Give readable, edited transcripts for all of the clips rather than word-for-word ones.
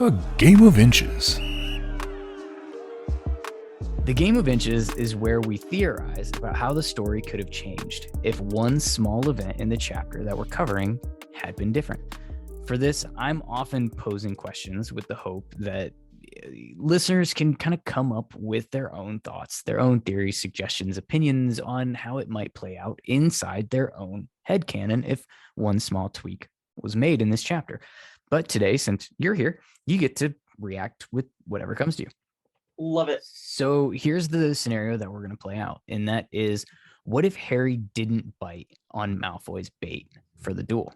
A game of inches. The game of inches is where we theorize about how the story could have changed if one small event in the chapter that we're covering had been different. For this, I'm often posing questions with the hope that listeners can kind of come up with their own thoughts, their own theories, suggestions, opinions on how it might play out inside their own headcanon if one small tweak was made in this chapter. But today, since you're here, you get to react with whatever comes to you. Love it. So here's the scenario that we're going to play out. And that is, what if Harry didn't bite on Malfoy's bait for the duel?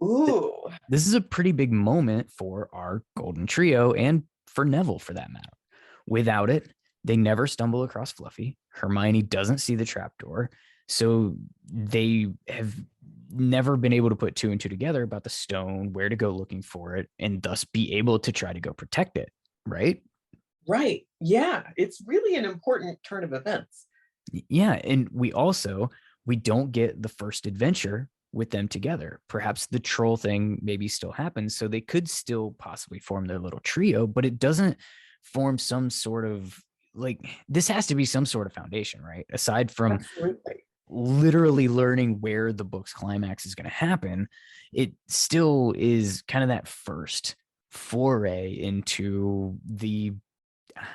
Ooh. This is a pretty big moment for our golden trio and for Neville for that matter. Without it, they never stumble across Fluffy. Hermione doesn't see the trapdoor. So they have never been able to put two and two together about the stone, where to go looking for it, and thus be able to try to go protect it, right? Right. Yeah. It's really an important turn of events. Yeah. And we don't get the first adventure with them together. Perhaps the troll thing maybe still happens. So they could still possibly form their little trio, but it doesn't form some sort of this has to be some sort of foundation, right? Aside from Absolutely. literally learning where the book's climax is going to happen, it still is kind of that first foray into the,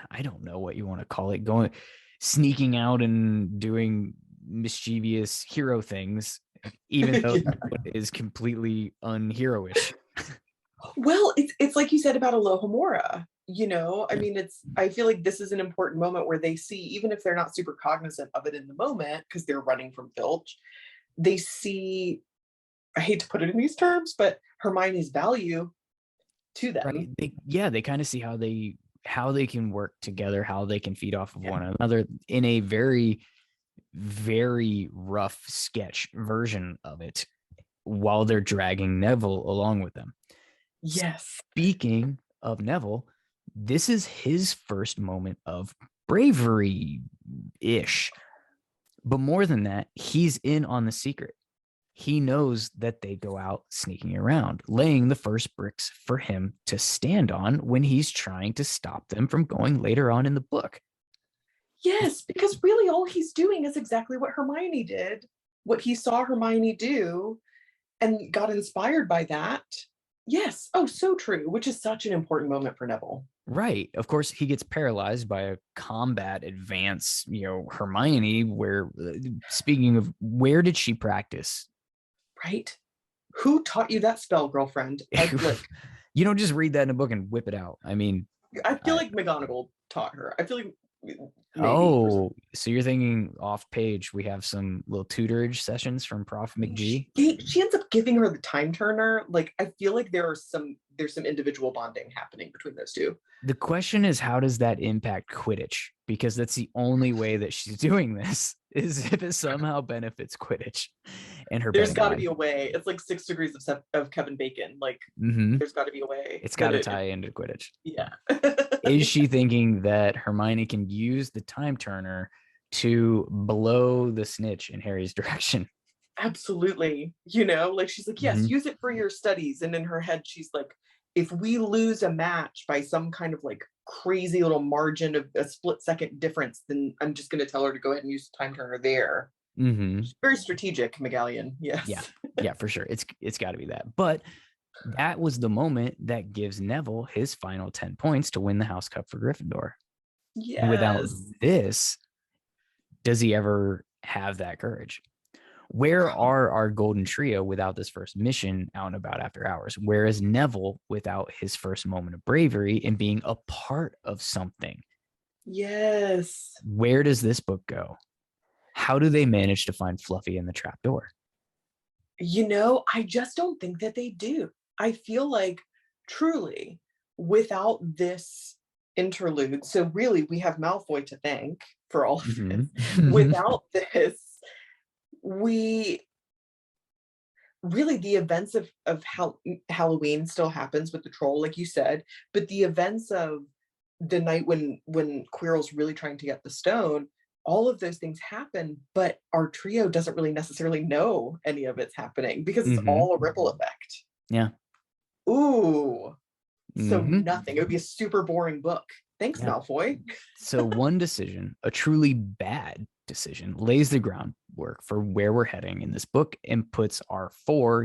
I don't know what you want to call it, sneaking out and doing mischievous hero things, even though it is completely unheroish. Well, it's like you said about Alohomora. I mean, I feel like this is an important moment where they see, even if they're not super cognizant of it in the moment, because they're running from Filch, they see, I hate to put it in these terms, but Hermione's value to them. Right. They kind of see how they can work together, how they can feed off of one another in a very, very rough sketch version of it while they're dragging Neville along with them. Yes. Speaking of Neville, this is his first moment of bravery-ish. But more than that, he's in on the secret. He knows that they go out sneaking around, laying the first bricks for him to stand on when he's trying to stop them from going later on in the book. Yes, because really all he's doing is exactly what Hermione did, what he saw Hermione do, and got inspired by that. Yes. Oh, so true, which is such an important moment for Neville. Right. Of course, he gets paralyzed by a combat advance, Hermione, where, speaking of, where did she practice? Right. Who taught you that spell, girlfriend? You don't just read that in a book and whip it out. I mean, I feel like McGonagall taught her. I feel like maybe. So you're thinking off page, we have some little tutorage sessions from Prof McG. She ends up giving her the time turner. I feel like there's some individual bonding happening between those two. The question is, how does that impact Quidditch? Because that's the only way that she's doing this, is if it somehow benefits Quidditch and her. There's got to be a way. It's like 6 degrees of Kevin Bacon. There's got to be a way. It's got to tie into Quidditch. Yeah. Is she thinking that Hermione can use the time turner to blow the snitch in Harry's direction? Absolutely. She's like, yes, use it for your studies. And in her head, she's like, if we lose a match by some kind of crazy little margin of a split second difference, then I'm just going to tell her to go ahead and use the time turner there. Very strategic, McGallion. Yes. Yeah, for sure. It's got to be that. But that was the moment that gives Neville his final 10 points to win the House Cup for Gryffindor. Yes. Without this, does he ever have that courage? Where are our golden trio without this first mission out and about after hours? Where is Neville without his first moment of bravery and being a part of something? Yes. Where does this book go? How do they manage to find Fluffy in the trapdoor? I just don't think that they do. I feel like truly without this interlude, so really we have Malfoy to thank for all of this. Without this, we really, the events of Halloween still happens with the troll, like you said, but the events of the night when Quirrell's really trying to get the stone, all of those things happen, but our trio doesn't really necessarily know any of it's happening because it's all a ripple effect. Yeah. Ooh, So Mhm. nothing. It would be a super boring book. Thanks, Yeah. Malfoy. So one decision, a truly bad decision, lays the groundwork for where we're heading in this book and puts our four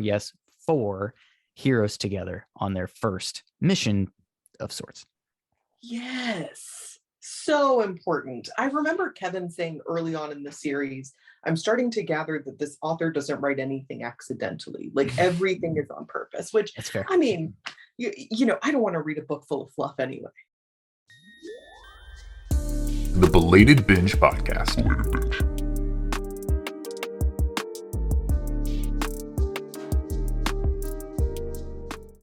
heroes together on their first mission of sorts. Yes. So important. I remember Kevin saying early on in the series, I'm starting to gather that this author doesn't write anything accidentally. Like everything is on purpose, which, That's fair. I mean, you know, I don't want to read a book full of fluff anyway. The Belated Binge Podcast.